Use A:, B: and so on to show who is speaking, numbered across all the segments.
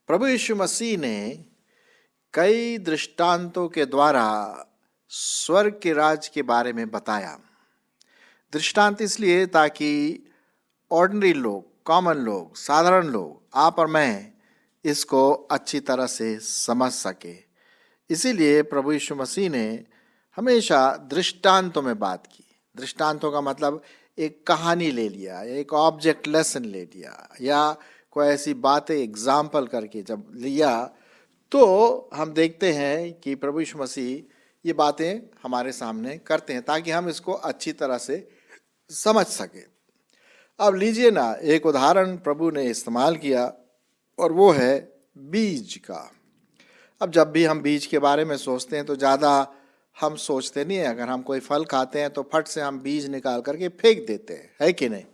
A: प्रभु यीशु मसीह ने कई दृष्टांतों के द्वारा स्वर्ग के राज के बारे में बताया। दृष्टांत इसलिए ताकि ऑर्डिनरी लोग, कॉमन लोग, साधारण लोग, आप और मैं इसको अच्छी तरह से समझ सके। इसीलिए प्रभु यीशु मसीह ने हमेशा दृष्टांतों में बात की। दृष्टांतों का मतलब एक कहानी ले लिया, एक ऑब्जेक्ट लेसन ले लिया, या कोई ऐसी बातें एग्जाम्पल करके जब लिया तो हम देखते हैं कि प्रभु यीशु मसीह ये बातें हमारे सामने करते हैं ताकि हम इसको अच्छी तरह से समझ सके। अब लीजिए ना, एक उदाहरण प्रभु ने इस्तेमाल किया और वो है बीज का। अब जब भी हम बीज के बारे में सोचते हैं तो ज़्यादा हम सोचते नहीं हैं। अगर हम कोई फल खाते हैं तो फट से हम बीज निकाल करके फेंक देते हैं, है कि नहीं?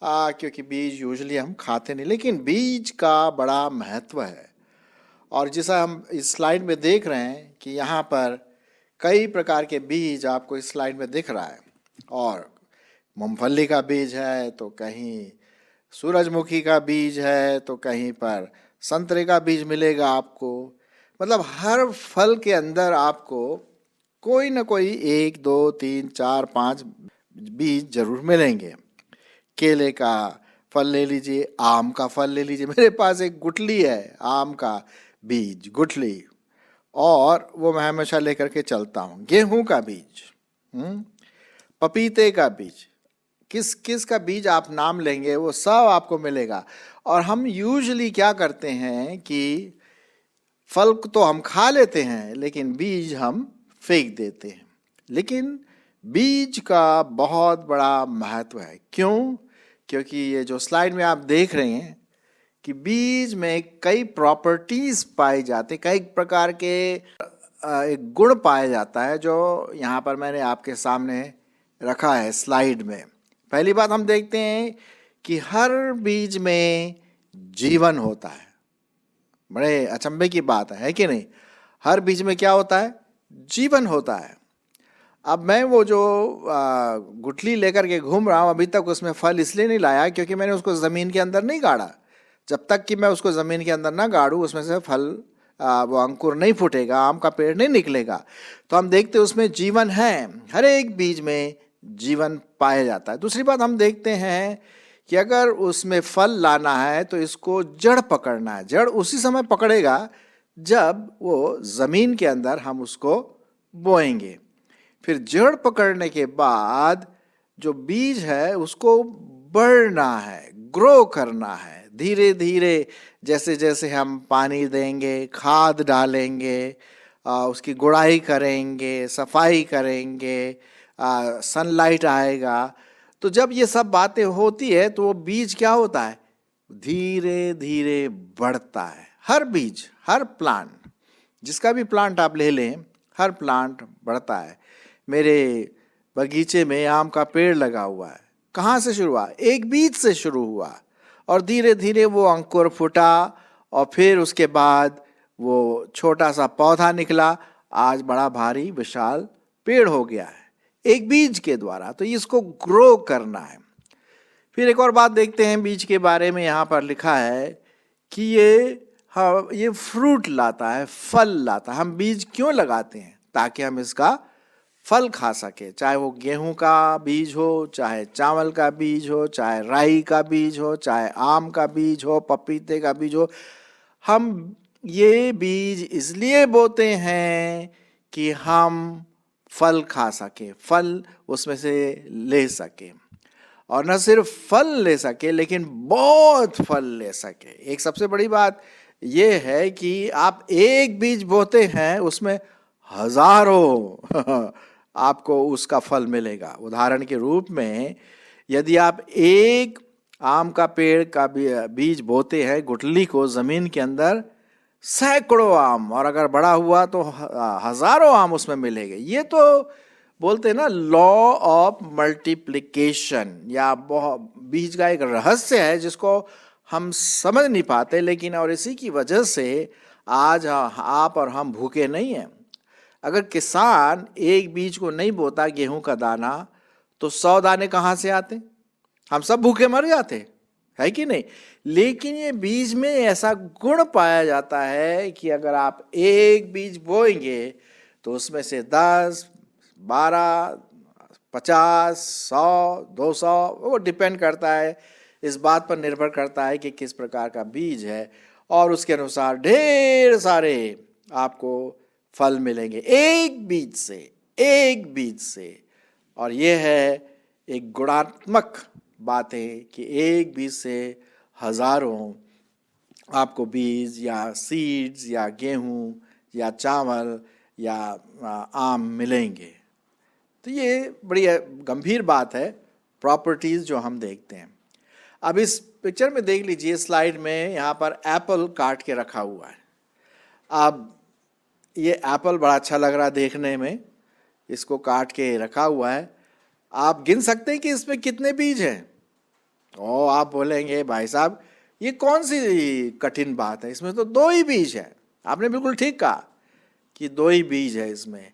A: क्योंकि बीज यूजुअली हम खाते नहीं, लेकिन बीज का बड़ा महत्व है। और जैसा हम इस स्लाइड में देख रहे हैं कि यहाँ पर कई प्रकार के बीज आपको इस स्लाइड में दिख रहा है। और मूंगफली का बीज है, तो कहीं सूरजमुखी का बीज है, तो कहीं पर संतरे का बीज मिलेगा आपको। मतलब हर फल के अंदर आपको कोई ना कोई 1, 2, 3, 4, 5 बीज जरूर मिलेंगे। केले का फल ले लीजिए, आम का फल ले लीजिए। मेरे पास एक गुठली है आम का बीज, गुठली, और वो मैं हमेशा लेकर के चलता हूँ। गेहूं का बीज, पपीते का बीज, किस किस का बीज आप नाम लेंगे वो सब आपको मिलेगा। और हम यूजुअली क्या करते हैं कि फल तो हम खा लेते हैं लेकिन बीज हम फेंक देते हैं। लेकिन बीज का बहुत बड़ा महत्व है। क्यों? क्योंकि ये जो स्लाइड में आप देख रहे हैं कि बीज में कई प्रॉपर्टीज पाई जाती, कई प्रकार के एक गुण पाया जाता है जो यहाँ पर मैंने आपके सामने रखा है स्लाइड में। पहली बात हम देखते हैं कि हर बीज में जीवन होता है। बड़े अचंभे की बात है कि नहीं? हर बीज में क्या होता है? जीवन होता है। अब मैं वो जो गुठली लेकर के घूम रहा हूँ, अभी तक उसमें फल इसलिए नहीं लाया क्योंकि मैंने उसको ज़मीन के अंदर नहीं गाड़ा। जब तक कि मैं उसको ज़मीन के अंदर ना गाड़ूँ उसमें से फल वो अंकुर नहीं फूटेगा, आम का पेड़ नहीं निकलेगा। तो हम देखते हैं उसमें जीवन है, हर एक बीज में जीवन पाया जाता है। दूसरी बात हम देखते हैं कि अगर उसमें फल लाना है तो इसको जड़ पकड़ना है। जड़ उसी समय पकड़ेगा जब वो ज़मीन के अंदर हम उसको बोएंगे। फिर जड़ पकड़ने के बाद जो बीज है उसको बढ़ना है, ग्रो करना है धीरे धीरे। जैसे जैसे हम पानी देंगे, खाद डालेंगे, उसकी गुड़ाई करेंगे, सफाई करेंगे, सनलाइट आएगा, तो जब ये सब बातें होती है तो वो बीज क्या होता है? धीरे धीरे बढ़ता है। हर बीज, हर प्लांट, जिसका भी प्लांट आप ले लें, हर प्लांट बढ़ता है। मेरे बगीचे में आम का पेड़ लगा हुआ है। कहाँ से शुरू हुआ? एक बीज से शुरू हुआ और धीरे धीरे वो अंकुर फूटा और फिर उसके बाद वो छोटा सा पौधा निकला, आज बड़ा भारी विशाल पेड़ हो गया है एक बीज के द्वारा। तो इसको ग्रो करना है। फिर एक और बात देखते हैं बीज के बारे में। यहाँ पर लिखा है कि ये फ्रूट लाता है, फल लाता है। हम बीज क्यों लगाते हैं? ताकि हम इसका फल खा सके। चाहे वो गेहूं का बीज हो, चाहे चावल का बीज हो, चाहे राई का बीज हो, चाहे आम का बीज हो, पपीते का बीज हो। हम ये बीज इसलिए बोते हैं कि हम फल खा सके, फल उसमें से ले सके। और न सिर्फ फल ले सके लेकिन बहुत फल ले सके। एक सबसे बड़ी बात ये है कि आप एक बीज बोते हैं उसमें हजारों आपको उसका फल मिलेगा। उदाहरण के रूप में यदि आप एक आम का पेड़ का बीज बोते हैं गुठली को जमीन के अंदर, सैकड़ों आम, और अगर बड़ा हुआ तो हजारों आम उसमें मिलेंगे। ये तो बोलते हैं ना लॉ ऑफ मल्टीप्लिकेशन, या बहुत बीज का एक रहस्य है जिसको हम समझ नहीं पाते। लेकिन और इसी की वजह से आज आप और हम भूखे नहीं हैं। अगर किसान एक बीज को नहीं बोता गेहूं का दाना, तो 100 दाने कहाँ से आते? हम सब भूखे मर जाते, है कि नहीं? लेकिन ये बीज में ऐसा गुण पाया जाता है कि अगर आप एक बीज बोएंगे तो उसमें से 10, 12, 50, 100, 200, वो डिपेंड करता है, इस बात पर निर्भर करता है कि किस प्रकार का बीज है, और उसके अनुसार ढेर सारे आपको फल मिलेंगे एक बीज से, एक बीज से। और ये है एक गुणात्मक बात है कि एक बीज से हजारों आपको बीज या सीड्स या गेहूं या चावल या आम मिलेंगे। तो ये बड़ी गंभीर बात है, प्रॉपर्टीज जो हम देखते हैं। अब इस पिक्चर में देख लीजिए, स्लाइड में यहाँ पर एप्पल काट के रखा हुआ है। अब ये एप्पल बड़ा अच्छा लग रहा है देखने में, इसको काट के रखा हुआ है। आप गिन सकते हैं कि इसमें कितने बीज हैं? ओ, आप बोलेंगे भाई साहब ये कौन सी कठिन बात है, इसमें तो 2 ही बीज है। आपने बिल्कुल ठीक कहा कि 2 ही बीज है इसमें,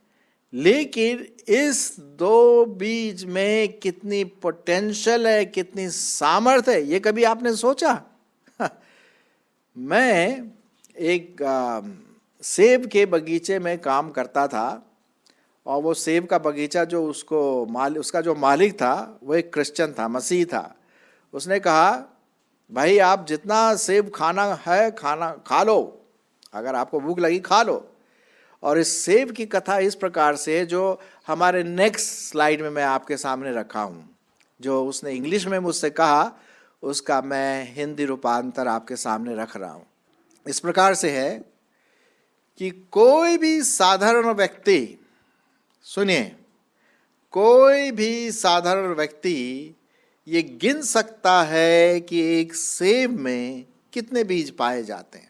A: लेकिन इस 2 बीज में कितनी पोटेंशियल है, कितनी सामर्थ्य है, ये कभी आपने सोचा? मैं एक सेब के बगीचे में काम करता था, और वो सेब का बगीचा जो उसका जो मालिक था वो एक क्रिश्चियन था, मसीह था। उसने कहा भाई आप जितना सेब खाना है खाना खा लो, अगर आपको भूख लगी खा लो। और इस सेब की कथा इस प्रकार से, जो हमारे नेक्स्ट स्लाइड में मैं आपके सामने रखा हूँ, जो उसने इंग्लिश में मुझसे कहा उसका मैं हिंदी रूपांतर आपके सामने रख रहा हूँ। इस प्रकार से है कि कोई भी साधारण व्यक्ति, सुनिए, कोई भी साधारण व्यक्ति ये गिन सकता है कि एक सेब में कितने बीज पाए जाते हैं।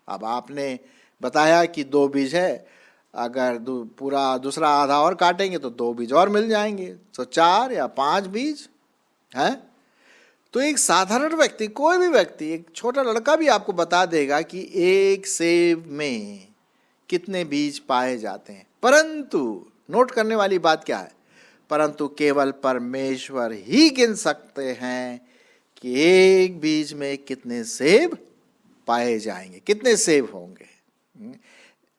A: अब आपने बताया कि 2 बीज है, अगर पूरा दूसरा आधा और काटेंगे तो 2 बीज और मिल जाएंगे, तो 4 या 5 बीज है। तो एक साधारण व्यक्ति, कोई भी व्यक्ति, एक छोटा लड़का भी आपको बता देगा कि एक सेब में कितने बीज पाए जाते हैं। परंतु नोट करने वाली बात क्या है? परंतु केवल परमेश्वर ही गिन सकते हैं कि एक बीज में कितने सेब पाए जाएंगे, कितने सेब होंगे।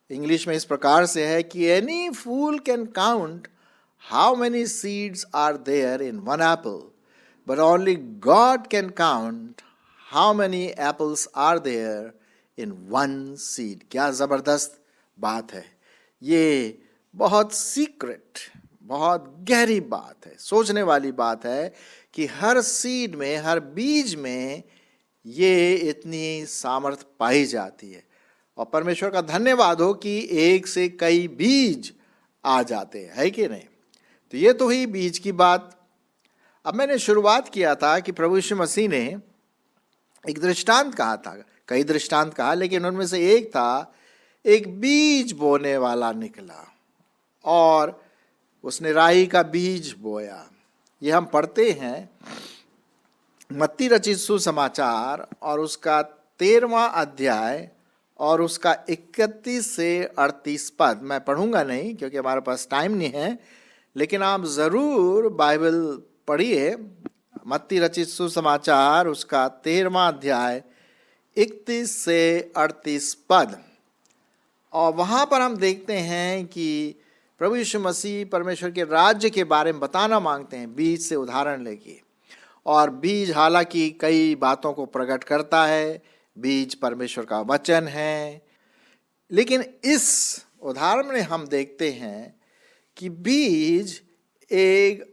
A: इंग्लिश में इस प्रकार से है कि any fool can count how many seeds are there in one apple, but only God can count how many apples are there in one seed. क्या जबरदस्त बात है ये, बहुत सीक्रेट, बहुत गहरी बात है, सोचने वाली बात है कि हर सीड में, हर बीज में ये इतनी सामर्थ पाई जाती है। और परमेश्वर का धन्यवाद हो कि एक से कई बीज आ जाते हैं, है कि नहीं? तो ये तो ही बीज की बात। अब मैंने शुरुआत किया था कि प्रभु यीशु मसीह ने एक दृष्टांत कहा था, कई दृष्टांत कहा, लेकिन उनमें से एक था, एक बीज बोने वाला निकला और उसने राई का बीज बोया। ये हम पढ़ते हैं मत्ती रचित सुसमाचार और उसका 13वां अध्याय और उसका 31 से 38 पद। मैं पढ़ूंगा नहीं क्योंकि हमारे पास टाइम नहीं है, लेकिन आप ज़रूर बाइबल पढ़िए। मत्ती रचित सुसमाचार उसका 13वां अध्याय 31 से 38 पद। और वहाँ पर हम देखते हैं कि प्रभु यीशु मसीह परमेश्वर के राज्य के बारे में बताना मांगते हैं, बीज से उदाहरण लेके। और बीज हालांकि कई बातों को प्रकट करता है, बीज परमेश्वर का वचन है, लेकिन इस उदाहरण में हम देखते हैं कि बीज एक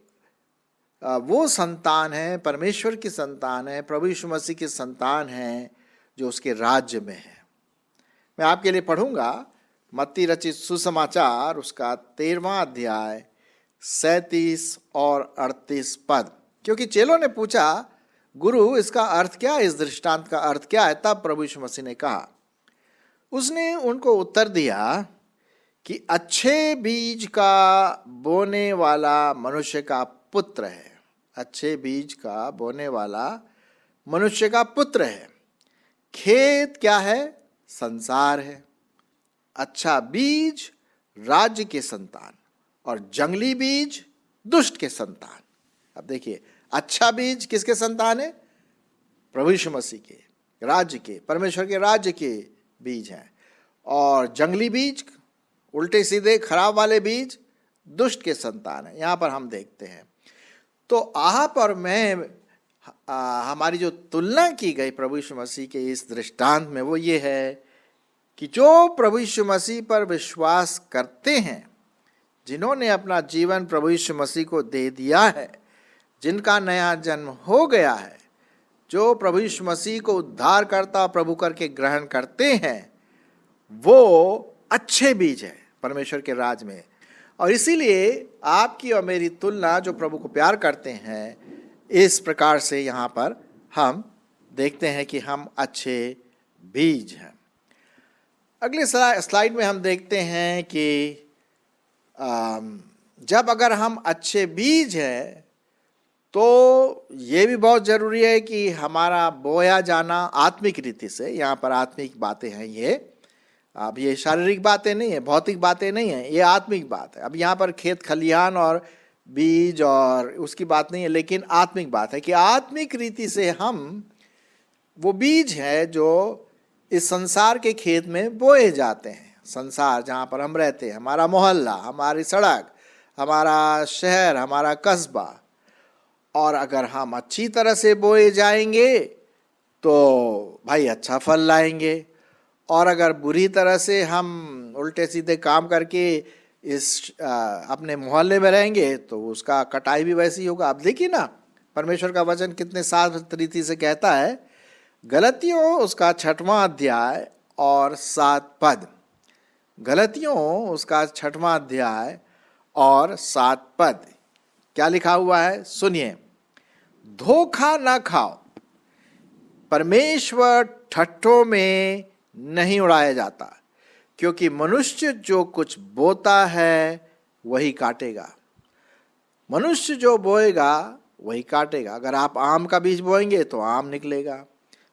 A: वो संतान है, परमेश्वर की संतान है, प्रभु यीशु मसीह की संतान है जो उसके राज्य में है। मैं आपके लिए पढ़ूंगा मत्ती रचित सुसमाचार उसका 13वां अध्याय 37 और 38 पद। क्योंकि चेलों ने पूछा, गुरु इसका अर्थ क्या है, इस दृष्टांत का अर्थ क्या है? तब प्रभु यीशु मसीह ने कहा, उसने उनको उत्तर दिया कि अच्छे बीज का बोने वाला मनुष्य का पुत्र है। अच्छे बीज का बोने वाला मनुष्य का पुत्र है। खेत क्या है? संसार है। अच्छा बीज राज्य के संतान, और जंगली बीज दुष्ट के संतान। अब देखिए, अच्छा बीज किसके संतान है? प्रभु यीशु मसीह के राज्य के, परमेश्वर के राज्य के बीज हैं। और जंगली बीज, उल्टे सीधे खराब वाले बीज दुष्ट के संतान है। यहां पर हम देखते हैं। तो आप और मैं, हमारी जो तुलना की गई प्रभु यीशु मसीह के इस दृष्टांत में, वो ये है कि जो प्रभु यीशु मसीह पर विश्वास करते हैं, जिन्होंने अपना जीवन प्रभु यीशु मसीह को दे दिया है, जिनका नया जन्म हो गया है, जो प्रभु यीशु मसीह को उद्धारकर्ता प्रभु करके ग्रहण करते हैं, वो अच्छे बीज है परमेश्वर के राज में। और इसीलिए आपकी और मेरी तुलना जो प्रभु को प्यार करते हैं, इस प्रकार से यहाँ पर हम देखते हैं कि हम अच्छे बीज हैं। अगले स्लाइड में हम देखते हैं कि जब अगर हम अच्छे बीज हैं, तो ये भी बहुत ज़रूरी है कि हमारा बोया जाना आत्मिक रीति से, यहाँ पर आत्मिक बातें हैं ये, अब ये शारीरिक बातें नहीं है, भौतिक बातें नहीं है, ये आत्मिक बात है। अब यहाँ पर खेत खलिहान और बीज और उसकी बात नहीं है, लेकिन आत्मिक बात है कि आत्मिक रीति से हम वो बीज है जो इस संसार के खेत में बोए जाते हैं। संसार जहाँ पर हम रहते हैं, हमारा मोहल्ला, हमारी सड़क, हमारा शहर, हमारा कस्बा। और अगर हम अच्छी तरह से बोए जाएंगे तो भाई अच्छा फल लाएंगे, और अगर बुरी तरह से हम उल्टे सीधे काम करके इस अपने मोहल्ले में रहेंगे तो उसका कटाई भी वैसी होगा। आप देखिए ना, परमेश्वर का वचन कितने साफ रीति से कहता है, गलतियों उसका 6वां अध्याय और 7 पद, गलतियों उसका 6वां अध्याय और 7 पद, क्या लिखा हुआ है सुनिए। धोखा न खाओ, परमेश्वर ठट्ठों में नहीं उड़ाया जाता, क्योंकि मनुष्य जो कुछ बोता है वही काटेगा। मनुष्य जो बोएगा वही काटेगा। अगर आप आम का बीज बोएंगे तो आम निकलेगा,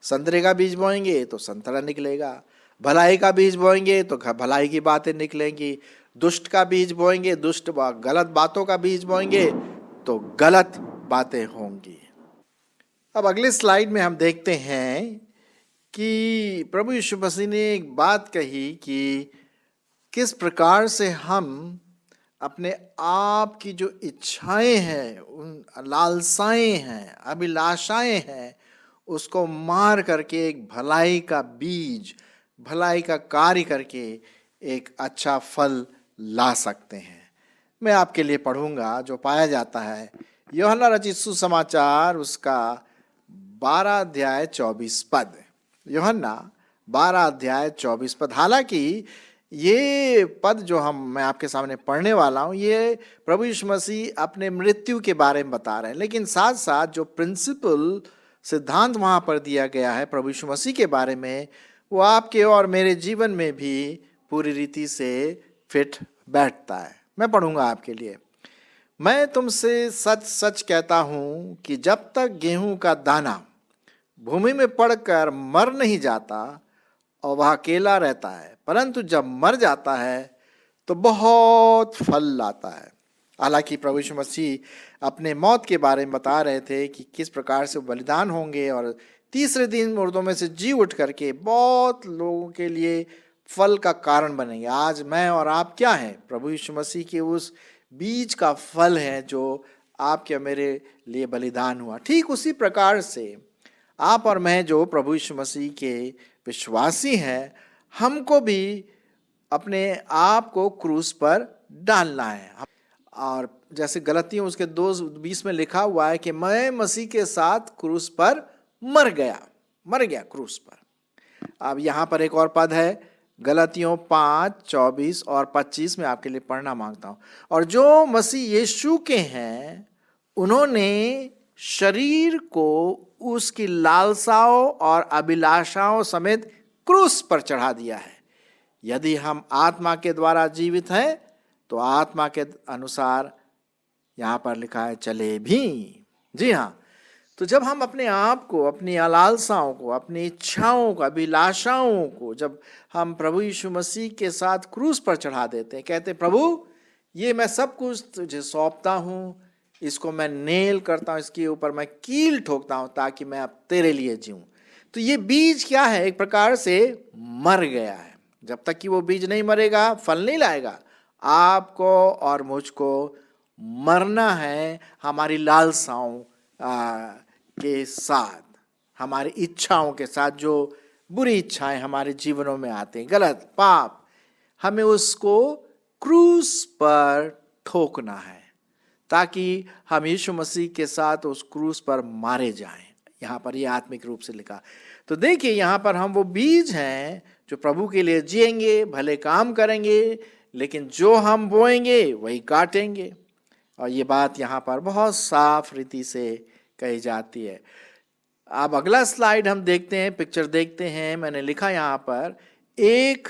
A: संतरे का बीज बोएंगे तो संतरा निकलेगा, भलाई का बीज बोएंगे तो भलाई की बातें निकलेंगी, दुष्ट का बीज बोएंगे, दुष्ट गलत बातों का बीज बोएंगे तो गलत बातें होंगी। अब अगले स्लाइड में हम देखते हैं कि प्रभु यीशु मसीह ने एक बात कही कि किस प्रकार से हम अपने आप की जो इच्छाएं हैं, उन लालसाएं हैं, अभिलाषाएं हैं, उसको मार करके एक भलाई का बीज, भलाई का कार्य करके एक अच्छा फल ला सकते हैं। मैं आपके लिए पढ़ूंगा जो पाया जाता है यूहन्ना रचित सुसमाचार उसका 12 अध्याय 24 पद। यूहन्ना 12 अध्याय 24 पद। हालांकि ये पद जो मैं आपके सामने पढ़ने वाला हूँ, ये प्रभु यीशु मसीह अपने मृत्यु के बारे में बता रहे हैं, लेकिन साथ साथ जो प्रिंसिपल सिद्धांत वहाँ पर दिया गया है प्रभु यीशु मसीह के बारे में, वो आपके और मेरे जीवन में भी पूरी रीति से फिट बैठता है। मैं पढ़ूंगा आपके लिए। मैं तुमसे सच सच कहता हूँ कि जब तक गेहूं का दाना भूमि में पड़कर मर नहीं जाता और वह अकेला रहता है, परंतु जब मर जाता है तो बहुत फल लाता है। हालांकि प्रभु यीशु मसीह अपने मौत के बारे में बता रहे थे कि किस प्रकार से बलिदान होंगे और तीसरे दिन मुर्दों में से जी उठ करके बहुत लोगों के लिए फल का कारण बनेंगे। आज मैं और आप क्या हैं? प्रभु यीशु मसीह के उस बीज का फल है जो आपके और मेरे लिए बलिदान हुआ। ठीक उसी प्रकार से आप और मैं जो प्रभु यीशु मसीह के विश्वासी हैं, हमको भी अपने आप को क्रूस पर डालना है। और जैसे गलतियों उसके 2:20 में लिखा हुआ है कि मैं मसीह के साथ क्रूस पर मर गया क्रूस पर। अब यहाँ पर एक और पद है, गलतियों 5:24 और 25 में आपके लिए पढ़ना मांगता हूँ। और जो मसीह यीशु के हैं, उन्होंने शरीर को उसकी लालसाओं और अभिलाषाओं समेत क्रूस पर चढ़ा दिया है। यदि हम आत्मा के द्वारा जीवित हैं तो आत्मा के अनुसार यहाँ पर लिखा है चले भी। जी हाँ, तो जब हम अपने आप को, अपनी लालसाओं को, अपनी इच्छाओं को, अभिलाषाओं को जब हम प्रभु यीशु मसीह के साथ क्रूस पर चढ़ा देते हैं, कहते हैं प्रभु ये मैं सब कुछ तुझे सौंपता हूँ, इसको मैं नेल करता हूँ, इसके ऊपर मैं कील ठोकता हूँ ताकि मैं अब तेरे लिए जीऊँ। तो ये बीज क्या है? एक प्रकार से मर गया है। जब तक कि वो बीज नहीं मरेगा, फल नहीं लाएगा। आपको और मुझको मरना है हमारी लालसाओं के साथ, हमारी इच्छाओं के साथ। जो बुरी इच्छाएं हमारे जीवनों में आते हैं, गलत पाप, हमें उसको क्रूस पर ठोकना है ताकि हम यीशु मसीह के साथ उस क्रूस पर मारे जाएं। यहाँ पर ये आत्मिक रूप से लिखा। तो देखिए यहाँ पर हम वो बीज हैं जो प्रभु के लिए जिएंगे, भले काम करेंगे, लेकिन जो हम बोएंगे वही काटेंगे। और ये बात यहाँ पर बहुत साफ रीति से कही जाती है। अब अगला स्लाइड हम देखते हैं, पिक्चर देखते हैं। मैंने लिखा यहाँ पर एक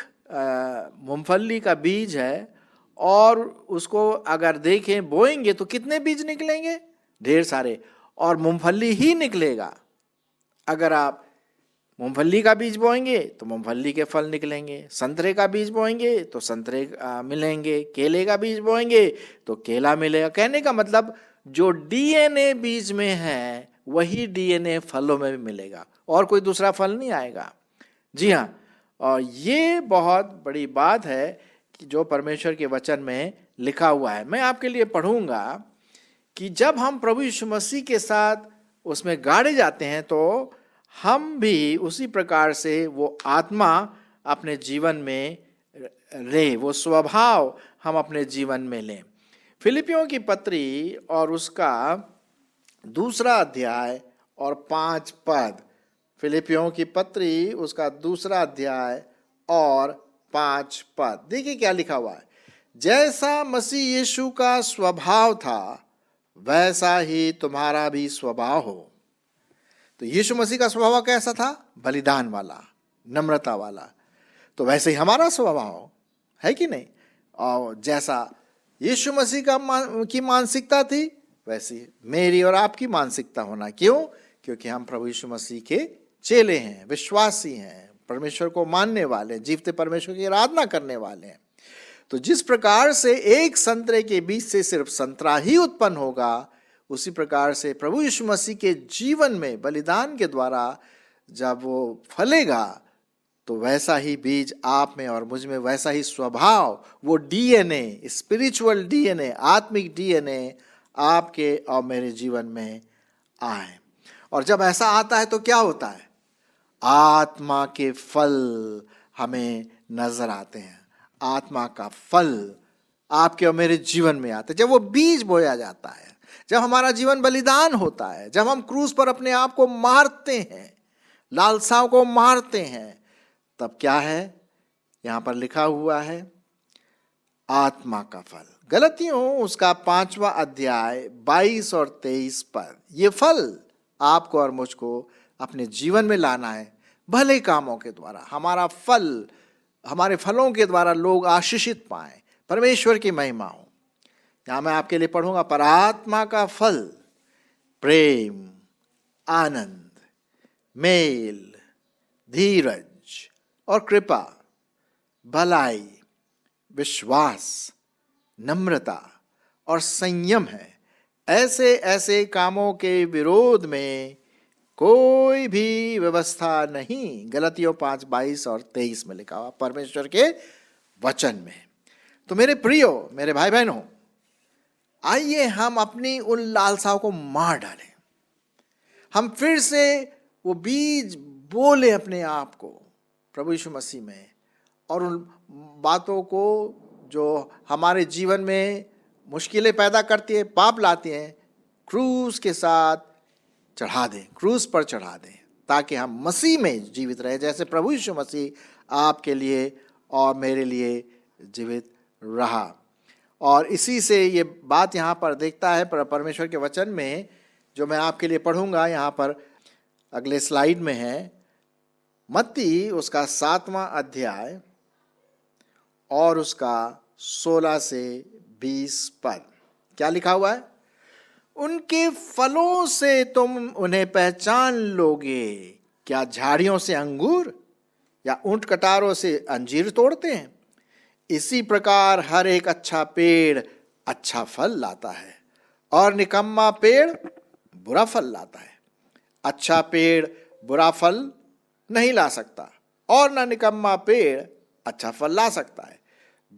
A: मूंगफली का बीज है और उसको अगर देखें बोएंगे तो कितने बीज निकलेंगे? ढेर सारे, और मूंगफली ही निकलेगा। अगर आप मूंगफली का बीज बोएंगे तो मूंगफली के फल निकलेंगे, संतरे का बीज बोएंगे तो संतरे मिलेंगे, केले का बीज बोएंगे तो केला मिलेगा। कहने का मतलब जो डीएनए बीज में है वही डीएनए फलों में भी मिलेगा, और कोई दूसरा फल नहीं आएगा। जी हाँ, और ये बहुत बड़ी बात है कि जो परमेश्वर के वचन में लिखा हुआ है। मैं आपके लिए पढ़ूंगा कि जब हम प्रभु यीशु मसीह के साथ उसमें गाड़े जाते हैं तो हम भी उसी प्रकार से वो आत्मा अपने जीवन में रहे, वो स्वभाव हम अपने जीवन में लें। फिलिपियों की पत्री और उसका 2 अध्याय और 5 पद। फिलिपियों की पत्री उसका 2 अध्याय और 5 पद। देखिए क्या लिखा हुआ है। जैसा मसीह यीशु का स्वभाव था वैसा ही तुम्हारा भी स्वभाव हो। तो यीशु मसीह का स्वभाव कैसा था? बलिदान वाला, नम्रता वाला। तो वैसे ही हमारा स्वभाव है कि नहीं? और जैसा यीशु मसीह की मानसिकता थी वैसी मेरी और आपकी मानसिकता होना। क्यों? क्योंकि हम प्रभु यीशु मसीह के चेले हैं, विश्वासी हैं, परमेश्वर को मानने वाले, जीवते परमेश्वर की आराधना करने वाले हैं। तो जिस प्रकार से एक संतरे के बीज से सिर्फ संतरा ही उत्पन्न होगा, उसी प्रकार से प्रभु यीशु मसीह के जीवन में बलिदान के द्वारा जब वो फलेगा तो वैसा ही बीज आप में और मुझ में, वैसा ही स्वभाव, वो डीएनए, स्पिरिचुअल डीएनए, आत्मिक डीएनए आपके और मेरे जीवन में आए। और जब ऐसा आता है तो क्या होता है? आत्मा के फल हमें नजर आते हैं। आत्मा का फल आपके और मेरे जीवन में आता है जब वो बीज बोया जाता है, जब हमारा जीवन बलिदान होता है, जब हम क्रूस पर अपने आप को मारते हैं, लालसाओं को मारते हैं, तब क्या है? यहां पर लिखा हुआ है आत्मा का फल। गलतियों उसका 5वां अध्याय 22 और 23 पद। ये फल आपको और मुझको अपने जीवन में लाना है भले कामों के द्वारा। हमारा फल, हमारे फलों के द्वारा लोग आशीषित पाएं, परमेश्वर की महिमा हो। यहां मैं आपके लिए पढ़ूंगा। पर आत्मा का फल प्रेम, आनंद, मेल, धीरज और कृपा, भलाई, विश्वास, नम्रता और संयम है। ऐसे ऐसे कामों के विरोध में कोई भी व्यवस्था नहीं। गलतियों 5:22 और 23 में लिखा हुआ परमेश्वर के वचन में। तो मेरे प्रियो, मेरे भाई बहनों, आइए हम अपनी उन लालसाओं को मार डालें। हम फिर से वो बीज बोले अपने आप को प्रभु यीशु मसीह में, और उन बातों को जो हमारे जीवन में मुश्किलें पैदा करती है, पाप लाती हैं, क्रूस के साथ चढ़ा दें, क्रूस पर चढ़ा दें, ताकि हम मसीह में जीवित रहे, जैसे प्रभु यीशु मसीह आपके लिए और मेरे लिए जीवित रहा। और इसी से ये बात यहाँ पर देखता है परमेश्वर के वचन में, जो मैं आपके लिए पढ़ूंगा यहाँ पर अगले स्लाइड में है। मत्ती उसका 7वां अध्याय और उसका 16 से 20 पद। क्या लिखा हुआ है? उनके फलों से तुम उन्हें पहचान लोगे। क्या झाड़ियों से अंगूर या ऊंट कटारों से अंजीर तोड़ते हैं? इसी प्रकार हर एक अच्छा पेड़ अच्छा फल लाता है और निकम्मा पेड़ बुरा फल लाता है। अच्छा पेड़ बुरा फल नहीं ला सकता और न निकम्मा पेड़ अच्छा फल ला सकता है।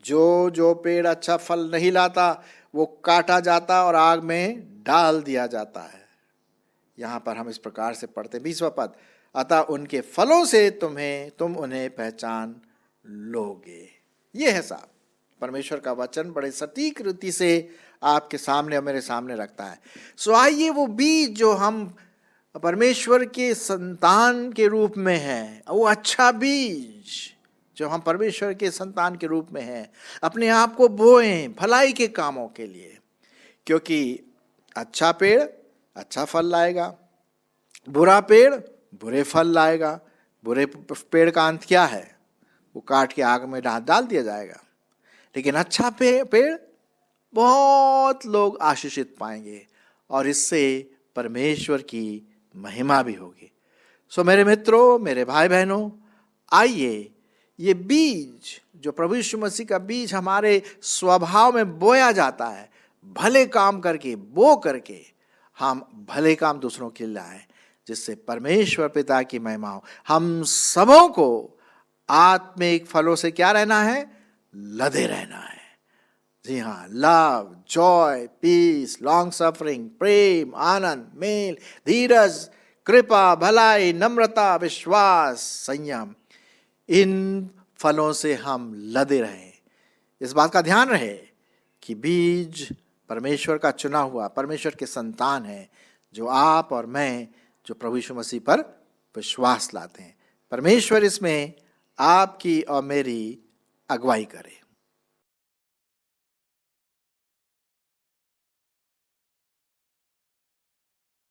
A: जो पेड़ अच्छा फल नहीं लाता वो काटा जाता और आग में डाल दिया जाता है। यहां पर हम इस प्रकार से पढ़ते 20वां पद, अतः उनके फलों से तुम उन्हें पहचान लोगे। ये है साहब परमेश्वर का वचन बड़े सटीक रीति से आपके सामने और मेरे सामने रखता है। सो आइए वो बीज जो हम परमेश्वर के संतान के रूप में है, वो अच्छा बीज जो हम परमेश्वर के संतान के रूप में है, अपने आप को बोएं भलाई के कामों के लिए, क्योंकि अच्छा पेड़ अच्छा फल लाएगा, बुरा पेड़ बुरे फल लाएगा। बुरे पेड़ का अंत क्या है? वो काट के आग में डाल दिया जाएगा। लेकिन अच्छा पेड़ बहुत लोग आशीषित पाएंगे और इससे परमेश्वर की महिमा भी होगी। सो मेरे मित्रों, मेरे भाई बहनों, आइए ये बीज जो प्रभु यीशु मसीह का बीज हमारे स्वभाव में बोया जाता है, भले काम करके बो करके हम भले काम दूसरों के लिए लाएं, जिससे परमेश्वर पिता की महिमा हो। हम सबों को आत्मिक फलों से क्या रहना है? लदे रहना है। जी हाँ, love, joy, peace, long suffering, प्रेम, आनंद, मेल, धीरज, कृपा, भलाई, नम्रता, विश्वास, संयम, इन फलों से हम लदे रहें। इस बात का ध्यान रहे कि बीज परमेश्वर का चुना हुआ परमेश्वर के संतान है, जो आप और मैं जो प्रभु यीशु मसीह पर विश्वास लाते हैं। परमेश्वर इसमें आपकी और मेरी अगुवाई करे।